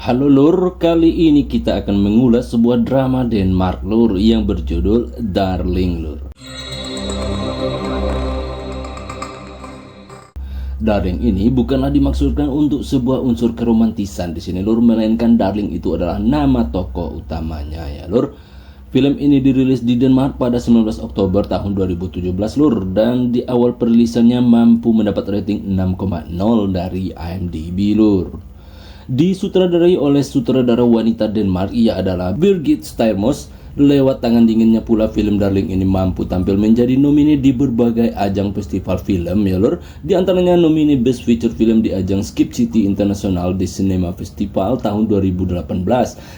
Halo lur, kali ini kita akan mengulas sebuah drama Denmark lur yang berjudul Darling lur. Darling ini bukanlah dimaksudkan untuk sebuah unsur keromantisan di sini lur, melainkan Darling itu adalah nama tokoh utamanya ya lur. Film ini dirilis di Denmark pada 19 Oktober tahun 2017 lur, dan di awal perilisannya mampu mendapat rating 6,0 dari IMDb lur. Disutradarai oleh sutradara wanita Denmark, ia adalah Birgit Styrmos. Lewat tangan dinginnya pula film Darling ini mampu tampil menjadi nomine di berbagai ajang festival film ya lur. Di antaranya nomine Best Feature Film di ajang Skip City International di Cinema Festival tahun 2018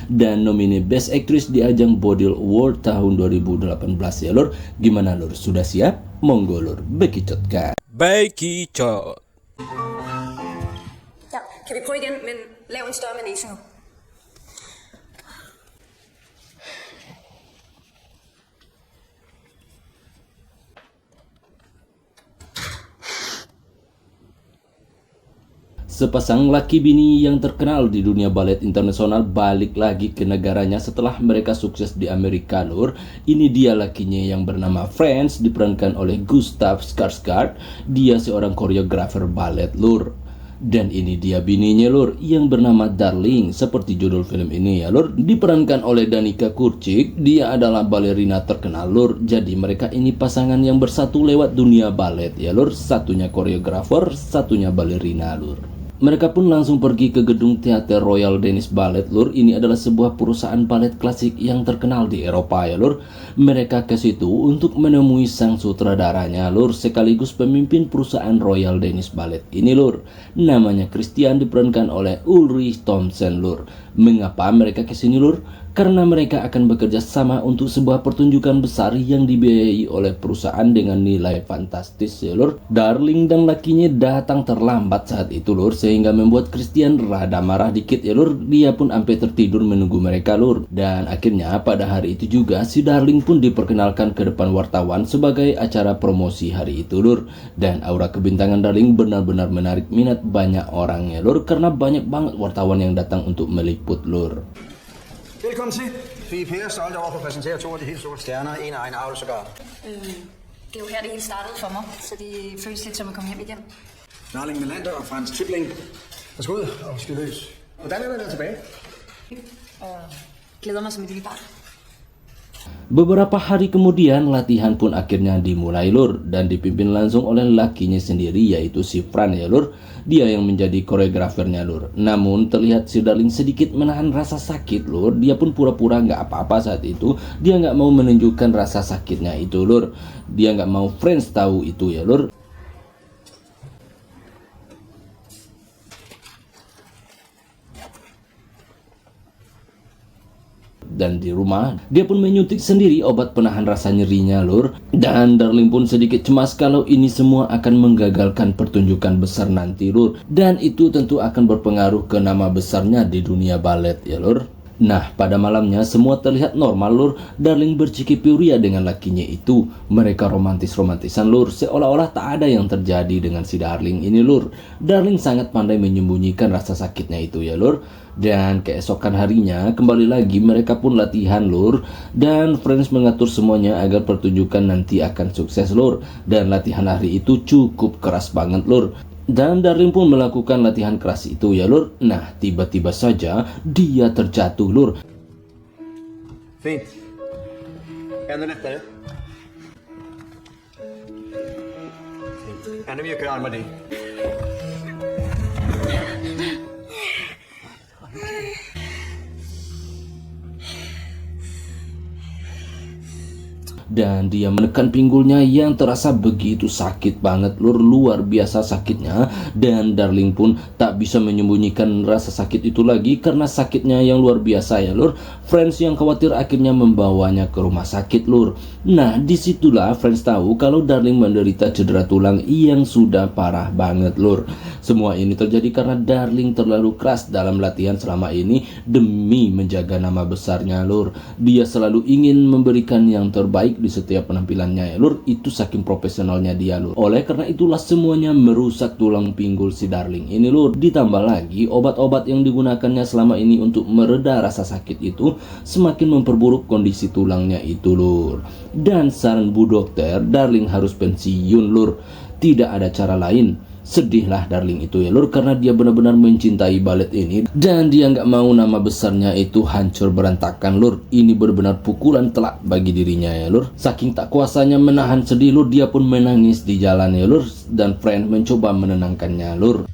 dan nomine Best Actress di ajang Bodil Award tahun 2018 ya lur. Gimana lur, sudah siap? Monggo lur, bekicot kan? Bekicot. Ja, kan vi prøve igen, men lav en større manege nu. Sepasang laki bini yang terkenal di dunia balet internasional balik lagi ke negaranya setelah mereka sukses di Amerika lur. Ini dia lakinya yang bernama Frans, diperankan oleh Gustav Skarsgård. Dia seorang koreografer balet lur. Dan ini dia bininya lur yang bernama Darling, seperti judul film ini ya lur, diperankan oleh Danica Kurcik. Dia adalah balerina terkenal lur. Jadi mereka ini pasangan yang bersatu lewat dunia balet ya lur. Satunya koreografer, satunya balerina lur. Mereka pun langsung pergi ke gedung teater Royal Danish Ballet lur. Ini adalah sebuah perusahaan balet klasik yang terkenal di Eropa ya lur. Mereka ke situ untuk menemui sang sutradaranya lur, sekaligus pemimpin perusahaan Royal Danish Ballet ini lur. Namanya Christian, diperankan oleh Ulrich Thomsen lur. Mengapa mereka ke sini lur? Karena mereka akan bekerja sama untuk sebuah pertunjukan besar yang dibiayai oleh perusahaan dengan nilai fantastis ya lur. Darling dan lakinya datang terlambat saat itu lur, sehingga membuat Christian rada marah dikit ya lur. Dia pun sampai tertidur menunggu mereka lur. Dan akhirnya pada hari itu juga si Darling pun diperkenalkan ke depan wartawan sebagai acara promosi hari itu lur. Dan aura kebintangan Darling benar-benar menarik minat banyak orang ya lur, karena banyak banget wartawan yang datang untuk meliput lur. Velkommen til. Vi er pære stolte over at få præsenteret to af de helt store stjerner, en af egen avl sågar. Det er jo her, det hele startede for mig, så det føles lidt som at komme hjem igen. Darling Melander og Frans Tibling. Værsgo ud og skyd løs. Hvordan er det at være tilbage? Og glæder mig som et lille barn. Beberapa hari kemudian latihan pun akhirnya dimulai lur, dan dipimpin langsung oleh lakinya sendiri yaitu si Fran ya lur. Dia yang menjadi koreografernya lur. Namun terlihat si Darling sedikit menahan rasa sakit lur. Dia pun pura-pura nggak apa-apa saat itu. Dia nggak mau menunjukkan rasa sakitnya itu lur. Dia nggak mau Frans tahu itu ya lur. Dan di rumah dia pun menyuntik sendiri obat penahan rasa nyerinya lur. Dan Darling pun sedikit cemas kalau ini semua akan menggagalkan pertunjukan besar nanti lur. Dan itu tentu akan berpengaruh ke nama besarnya di dunia balet ya lur. Nah, pada malamnya semua terlihat normal lur. Darling berciki-piuria dengan lakinya itu. Mereka romantis-romantisan lur, seolah-olah tak ada yang terjadi dengan si Darling ini lur. Darling sangat pandai menyembunyikan rasa sakitnya itu ya lur. Dan keesokan harinya kembali lagi mereka pun latihan lur. Dan Frans mengatur semuanya agar pertunjukan nanti akan sukses lur. Dan latihan hari itu cukup keras banget lur. Dan Darling pun melakukan latihan keras itu ya lur. Nah, tiba-tiba saja dia terjatuh lur. Fint. Kan du lyfta det? Fint. Ännu mjukare armar dit. Dan dia menekan pinggulnya yang terasa begitu sakit banget lur, luar biasa sakitnya. Dan Darling pun tak bisa menyembunyikan rasa sakit itu lagi karena sakitnya yang luar biasa ya lur. Frans yang khawatir akhirnya membawanya ke rumah sakit lur. Nah, disitulah Frans tahu kalau Darling menderita cedera tulang yang sudah parah banget lur. Semua ini terjadi karena Darling terlalu keras dalam latihan selama ini demi menjaga nama besarnya lur. Dia selalu ingin memberikan yang terbaik di setiap penampilannya ya lur. Itu saking profesionalnya dia lur. Oleh karena itulah semuanya merusak tulang pinggul si Darling ini lur. Ditambah lagi obat-obat yang digunakannya selama ini untuk mereda rasa sakit itu semakin memperburuk kondisi tulangnya itu lur. Dan saran bu dokter, Darling harus pensiun lur. Tidak ada cara lain. Sedihlah Darling itu ya lur, karena dia benar-benar mencintai balet ini dan dia nggak mau nama besarnya itu hancur berantakan lur. Ini benar-benar pukulan telak bagi dirinya ya lur. Saking tak kuasanya menahan sedih lur, dia pun menangis di jalan ya lur, dan friend mencoba menenangkannya lur.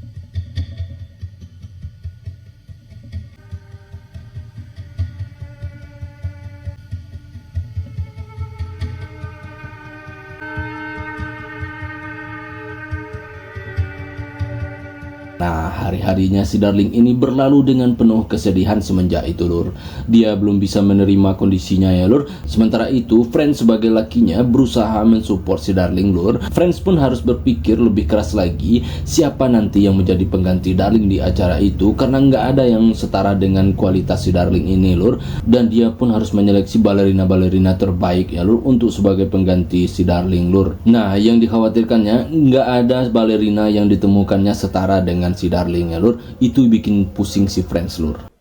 Nah, hari-harinya si Darling ini berlalu dengan penuh kesedihan semenjak itu lur. Dia belum bisa menerima kondisinya ya lur. Sementara itu, Friends sebagai lakinya berusaha mensupport si Darling lur. Friends pun harus berpikir lebih keras lagi siapa nanti yang menjadi pengganti Darling di acara itu, karena nggak ada yang setara dengan kualitas si Darling ini lur. Dan dia pun harus menyeleksi balerina-balerina terbaik ya lur untuk sebagai pengganti si Darling lur. Nah, yang dikhawatirkannya nggak ada balerina yang ditemukannya setara dengan si Darling ya lur. Itu bikin pusing si Friends lur.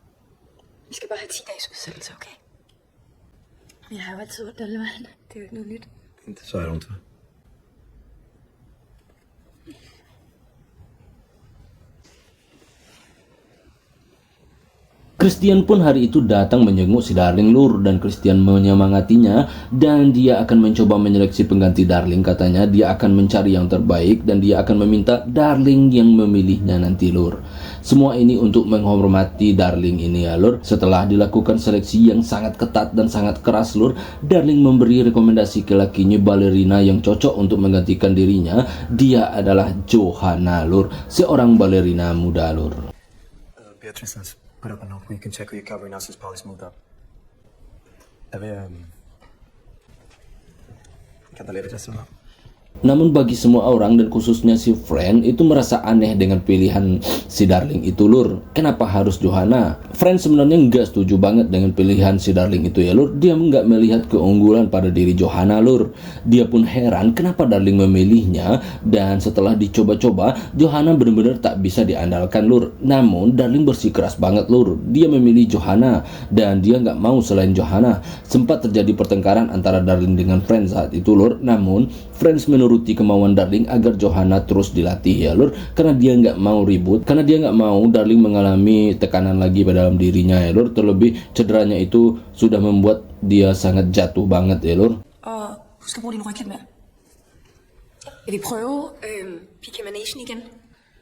Vi skal bare have 10 dages udsættelse, okay? Jeg har jo altid ondt alle vejen. Det er jo ikke noget nyt. Så er du til. Christian pun hari itu datang menjenguk si Darling lur, dan Christian menyemangatinya dan dia akan mencoba menyeleksi pengganti Darling. Katanya dia akan mencari yang terbaik dan dia akan meminta Darling yang memilihnya nanti lur. Semua ini untuk menghormati Darling ini ya lur. Setelah dilakukan seleksi yang sangat ketat dan sangat keras lur, Darling memberi rekomendasi ke lakinya balerina yang cocok untuk menggantikan dirinya. Dia adalah Johanna lur, seorang balerina muda lur. Beatrice, let's put up a note where you can check who you're covering now since Polly's moved up. Kan ta lede resten av. Namun bagi semua orang dan khususnya si Friend itu merasa aneh dengan pilihan si Darling itu lur. Kenapa harus Johanna? Friend sebenarnya nggak setuju banget dengan pilihan si Darling itu ya lur. Dia nggak melihat keunggulan pada diri Johanna lur. Dia pun heran kenapa Darling memilihnya, dan setelah dicoba-coba Johanna benar-benar tak bisa diandalkan lur. Namun Darling bersikeras banget lur. Dia memilih Johanna dan dia nggak mau selain Johanna. Sempat terjadi pertengkaran antara Darling dengan Friend saat itu lur. Namun Friends menuruti kemauan Darling agar Johanna terus dilatih ya lur, karena dia nggak mau ribut, karena dia nggak mau Darling mengalami tekanan lagi pada dalam dirinya ya lur. Terlebih cederanya itu sudah membuat dia sangat jatuh banget ya lur. Og husk at bruge din ryg lidt mere. Vil vi prøve Pika Managen igen?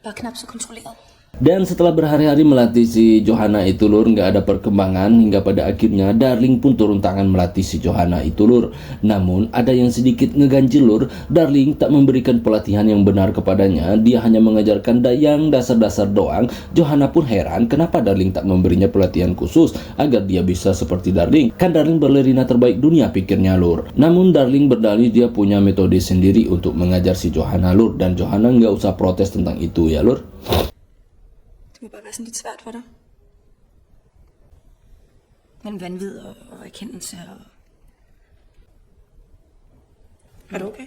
Bare knap så kontrolleret. Dan setelah berhari-hari melatih si Johanna itu lur, nggak ada perkembangan hingga pada akhirnya Darling pun turun tangan melatih si Johanna itu lur. Namun ada yang sedikit ngeganjil lur. Darling tak memberikan pelatihan yang benar kepadanya. Dia hanya mengajarkan yang dasar-dasar doang. Johanna pun heran kenapa Darling tak memberinya pelatihan khusus agar dia bisa seperti Darling. Kan Darling balerina terbaik dunia, pikirnya lur. Namun Darling berdalih dia punya metode sendiri untuk mengajar si Johanna lur, dan Johanna nggak usah protes tentang itu ya lur. Det må bare være sådan lidt svært for dig. Men vanvid og erkendelse og... Er du okay?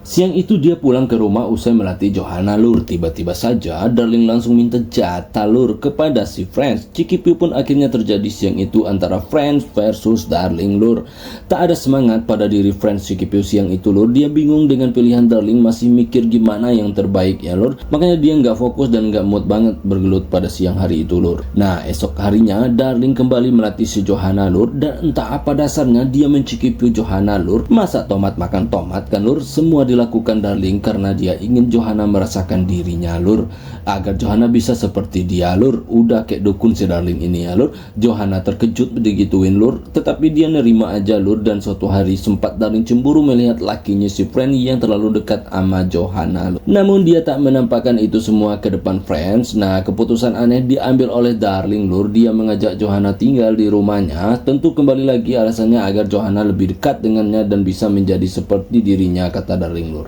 Siang itu dia pulang ke rumah usai melatih Johanna lur. Tiba-tiba saja Darling langsung minta jatah lur kepada si Friends. Cikipi pun akhirnya terjadi siang itu antara Friends versus Darling lur. Tak ada semangat pada diri Friends Cikipi siang itu lur. Dia bingung dengan pilihan Darling, masih mikir gimana yang terbaik ya lur. Makanya dia nggak fokus dan nggak mood banget bergelut pada siang hari itu lur. Nah, esok harinya Darling kembali melatih si Johanna lur, dan entah apa dasarnya dia mencikipi Johanna lur. Masa tomat makan tomat kan lur. Semua dilakukan Darling karena dia ingin Johanna merasakan dirinya lur, agar Johanna bisa seperti dia lur. Udah kayak dukun si Darling ini ya lur. Johanna terkejut digituin lur, tetapi dia nerima aja lur. Dan suatu hari sempat Darling cemburu melihat lakinya si Friend yang terlalu dekat sama Johanna lur. Namun dia tak menampakkan itu semua ke depan Friends. Nah, keputusan aneh diambil oleh Darling lur. Dia mengajak Johanna tinggal di rumahnya. Tentu kembali lagi alasannya agar Johanna lebih dekat dengannya dan bisa menjadi seperti dirinya, kata Darling lur.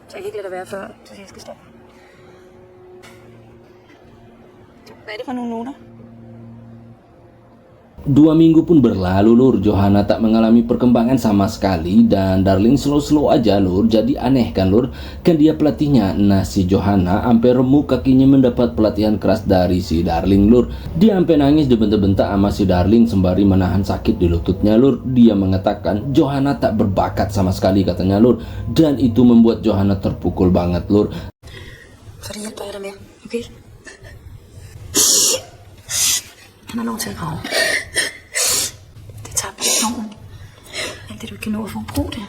Så jeg kan ikke lade dig være før, så jeg skal stoppe. Hvad er det for nogle noter? 2 minggu pun berlalu lur, Johanna tak mengalami perkembangan sama sekali dan Darling slow-slow aja lur. Jadi aneh kan lur, kan dia pelatihnya. Nah si Johanna sampai remuk kakinya mendapat pelatihan keras dari si Darling lur. Dia sampai nangis dibentak-bentak sama si Darling sembari menahan sakit di lututnya lur. Dia mengatakan Johanna tak berbakat sama sekali katanya lur, dan itu membuat Johanna terpukul banget lur. Så det hjælper jeg dig med, okay? Han har lov til at græde. Det tager på nogen. Alt det du kan nå at få brug det.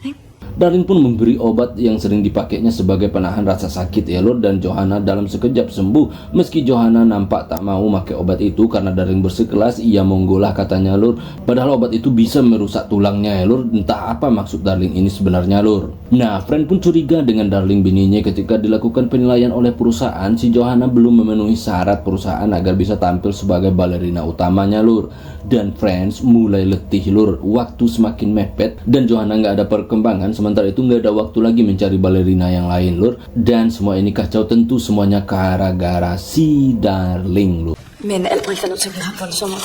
Ikke? Darling pun memberi obat yang sering dipakainya sebagai penahan rasa sakit ya lur, dan Johanna dalam sekejap sembuh. Meski Johanna nampak tak mau pakai obat itu karena Darling bersikeras, ia monggolah katanya lur. Padahal obat itu bisa merusak tulangnya ya lur. Entah apa maksud Darling ini sebenarnya lur. Nah, friend pun curiga dengan Darling bininya ketika dilakukan penilaian oleh perusahaan. Si Johanna belum memenuhi syarat perusahaan agar bisa tampil sebagai balerina utamanya lur. Dan friends mulai letih lur, waktu semakin mepet dan Johanna nggak ada perkembangan. Sementara itu nggak ada waktu lagi mencari balerina yang lain lur. Dan semua ini kacau, tentu semuanya gara-gara si Darling lur. Men alt bliver nødt til at blive ham voldsommere,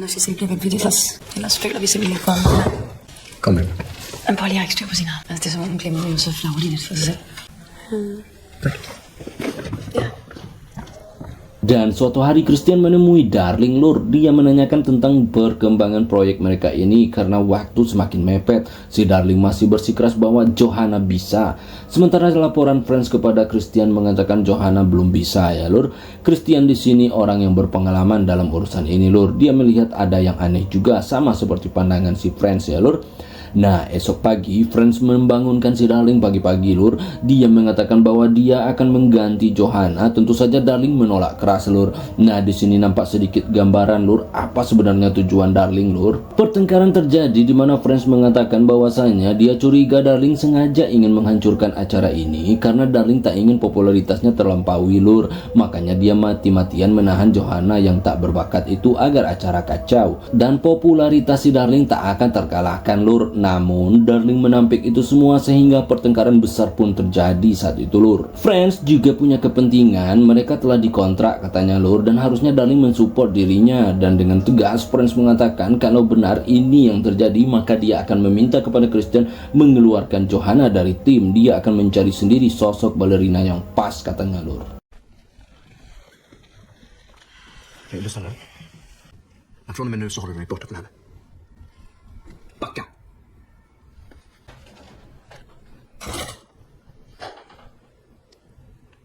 når jeg bliver vanvittigt. Ellers føler vi simpelthen ikke for ham. Kom med. Men Polly har ikke styr på sin arm. Altså, det er som om hun glemmer det, så flagrer de lidt for sig selv. Tak. Dan suatu hari Christian menemui Darling lur. Dia menanyakan tentang perkembangan proyek mereka ini karena waktu semakin mepet. Si Darling masih bersikeras bahwa Johanna bisa. Sementara laporan Friends kepada Christian mengatakan Johanna belum bisa ya lur. Christian di sini orang yang berpengalaman dalam urusan ini lur. Dia melihat ada yang aneh juga, sama seperti pandangan si Friends ya lur. Nah, esok pagi Friends membangunkan si Darling pagi-pagi lur. Dia mengatakan bahwa dia akan mengganti Johanna. Tentu saja Darling menolak keras lur. Nah, di sini nampak sedikit gambaran lur apa sebenarnya tujuan Darling lur. Pertengkaran terjadi di mana Friends mengatakan bahwasanya dia curiga Darling sengaja ingin menghancurkan acara ini karena Darling tak ingin popularitasnya terlampaui lur. Makanya dia mati-matian menahan Johanna yang tak berbakat itu agar acara kacau. Dan popularitas si Darling tak akan terkalahkan lur. Namun Darling menampik itu semua sehingga pertengkaran besar pun terjadi saat itu lur. Friends juga punya kepentingan, mereka telah dikontrak katanya lur, dan harusnya Darling mensupport dirinya. Dan dengan tegas Friends mengatakan kalau benar ini yang terjadi maka dia akan meminta kepada Christian mengeluarkan Johanna dari tim. Dia akan mencari sendiri sosok balerina yang pas katanya lur. Hey, lyssna nu. Men från och med nu så har du mig borta från henne. Backa!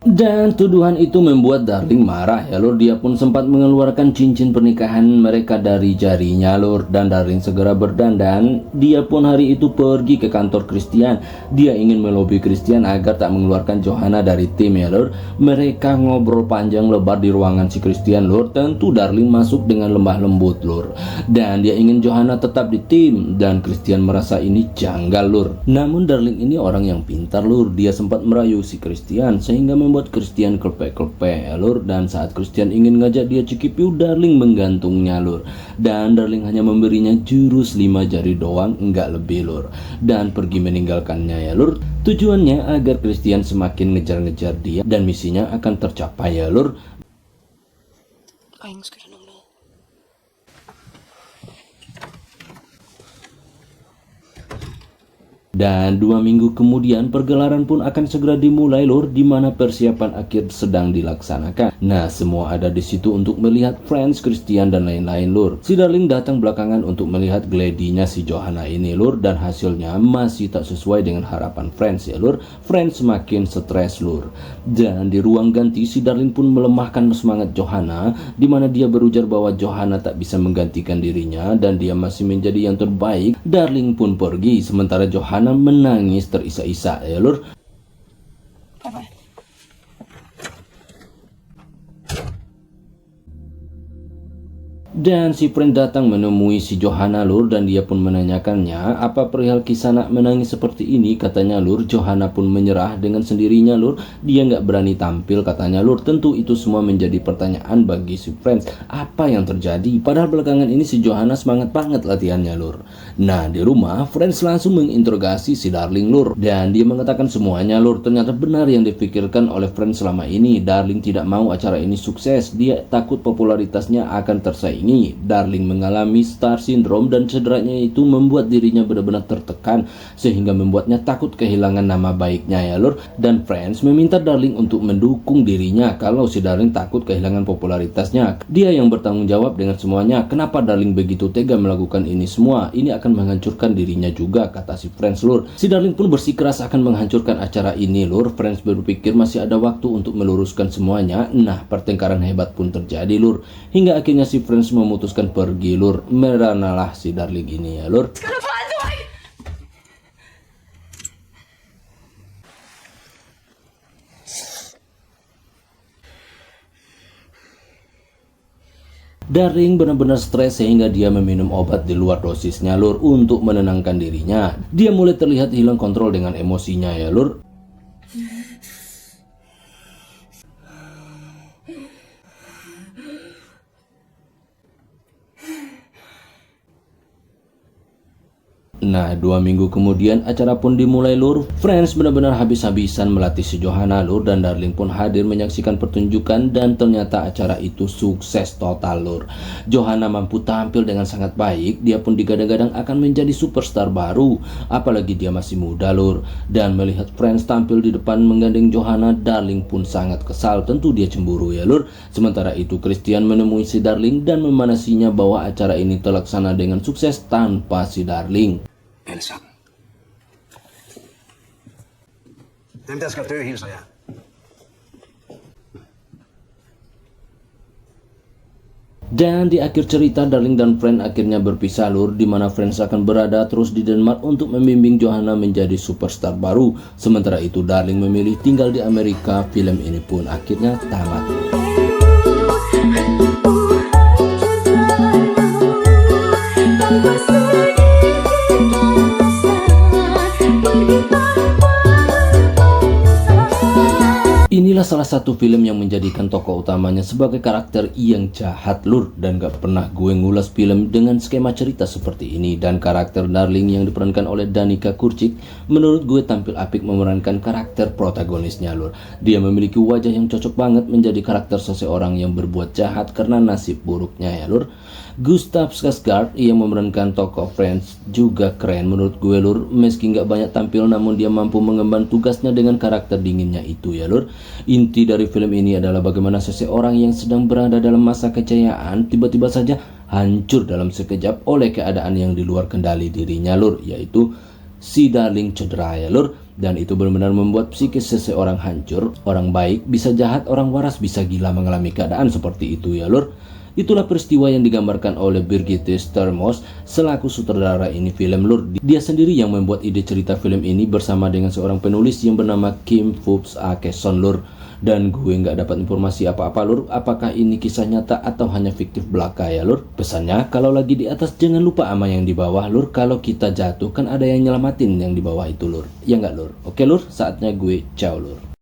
Dan tuduhan itu membuat Darling marah ya lur. Dia pun sempat mengeluarkan cincin pernikahan mereka dari jarinya lur. Dan Darling segera berdandan. Dia pun hari itu pergi ke kantor Christian. Dia ingin melobi Christian agar tak mengeluarkan Johanna dari tim ya lur. Mereka ngobrol panjang lebar di ruangan si Christian lur. Tentu Darling masuk dengan lemah lembut lur. Dan dia ingin Johanna tetap di tim. Dan Christian merasa ini janggal lur. Namun Darling ini orang yang pintar lur. Dia sempat merayu si Christian sehingga membuat Christian kelepek-kelepek lur. Dan saat Christian ingin ngajak dia cikipiu, Darling menggantungnya lur. Dan Darling hanya memberinya jurus 5 jari doang, enggak lebih lur. Dan pergi meninggalkannya ya lur. Tujuannya agar Christian semakin ngejar-ngejar dia dan misinya akan tercapai ya lur. Og ingen skylder nogen noget. Dan 2 minggu kemudian pergelaran pun akan segera dimulai lur, di mana persiapan akhir sedang dilaksanakan. Nah, semua ada di situ untuk melihat Friends, Christian dan lain-lain lur. Si Darling datang belakangan untuk melihat gladinya si Johanna ini lur, dan hasilnya masih tak sesuai dengan harapan Friends ya lur. Friends semakin stres lur. Dan di ruang ganti si Darling pun melemahkan semangat Johanna, di mana dia berujar bahwa Johanna tak bisa menggantikan dirinya dan dia masih menjadi yang terbaik. Darling pun pergi sementara Johanna menangis terisak-isak ya lur. Bye-bye. Dan si Friend datang menemui si Johanna lur, dan dia pun menanyakannya apa perihal kisah nak menangis seperti ini. Katanya lur, Johanna pun menyerah dengan sendirinya lur. Dia nggak berani tampil katanya lur. Tentu itu semua menjadi pertanyaan bagi si Friends. Apa yang terjadi? Padahal belakangan ini si Johanna semangat banget latihannya lur. Nah, di rumah Friends langsung menginterogasi si Darling lur, dan dia mengatakan semuanya lur. Ternyata benar yang dipikirkan oleh Friends selama ini. Darling tidak mau acara ini sukses. Dia takut popularitasnya akan tersaingi ini. Darling mengalami star syndrome dan cederanya itu membuat dirinya benar-benar tertekan sehingga membuatnya takut kehilangan nama baiknya ya lur. Dan Friends meminta Darling untuk mendukung dirinya kalau si Darling takut kehilangan popularitasnya. Dia yang bertanggung jawab dengan semuanya. Kenapa Darling begitu tega melakukan ini semua? Ini akan menghancurkan dirinya juga, kata si Friends lur. Si Darling pun bersikeras akan menghancurkan acara ini lur. Friends berpikir masih ada waktu untuk meluruskan semuanya. Nah, pertengkaran hebat pun terjadi lur. Hingga akhirnya si Friends memutuskan pergi lur. Meranalah si Darling ini ya lur. Darling benar-benar stres sehingga dia meminum obat di luar dosisnya lur untuk menenangkan dirinya. Dia mulai terlihat hilang kontrol dengan emosinya ya lur. Nah, 2 minggu kemudian acara pun dimulai lur. Friends benar-benar habis-habisan melatih si Johanna lur, dan Darling pun hadir menyaksikan pertunjukan dan ternyata acara itu sukses total lur. Johanna mampu tampil dengan sangat baik. Dia pun digadang-gadang akan menjadi superstar baru, apalagi dia masih muda lur. Dan melihat Friends tampil di depan menggandeng Johanna, Darling pun sangat kesal. Tentu dia cemburu ya lur. Sementara itu Christian menemui si Darling dan memanasinya bahwa acara ini terlaksana dengan sukses tanpa si Darling. Alle sammen. Dem, der skal dø, hilser jeg. Dan di akhir cerita Darling dan Friends akhirnya berpisah lur, di mana Friends akan berada terus di Denmark untuk membimbing Johanna menjadi superstar baru. Sementara itu Darling memilih tinggal di Amerika. Film ini pun akhirnya tamat. Inilah salah satu film yang menjadikan tokoh utamanya sebagai karakter yang jahat lur, dan gak pernah gue ngulas film dengan skema cerita seperti ini. Dan karakter Darling yang diperankan oleh Danica Kurcik menurut gue tampil apik memerankan karakter protagonisnya lur. Dia memiliki wajah yang cocok banget menjadi karakter seseorang yang berbuat jahat karena nasib buruknya ya lur. Gustav Skarsgård yang memerankan tokoh Friends juga keren menurut gue lur. Meski nggak banyak tampil namun dia mampu mengemban tugasnya dengan karakter dinginnya itu ya lur. Inti dari film ini adalah bagaimana seseorang yang sedang berada dalam masa kejayaan tiba-tiba saja hancur dalam sekejap oleh keadaan yang di luar kendali dirinya lur, yaitu si Darling cedera ya lur. Dan itu benar-benar membuat psikis seseorang hancur. Orang baik bisa jahat, orang waras bisa gila mengalami keadaan seperti itu ya lur. Itulah peristiwa yang digambarkan oleh Birgitte Stermos selaku sutradara ini film lur. Dia sendiri yang membuat ide cerita film ini bersama dengan seorang penulis yang bernama Kim Fupz Aakeson lur. Dan gue nggak dapat informasi apa-apa lur, apakah ini kisah nyata atau hanya fiktif belaka ya lur. Pesannya, kalau lagi di atas jangan lupa sama yang di bawah lur. Kalau kita jatuh kan ada yang nyelamatin yang di bawah itu lur, ya nggak lur. Oke lur, saatnya gue ciao lur.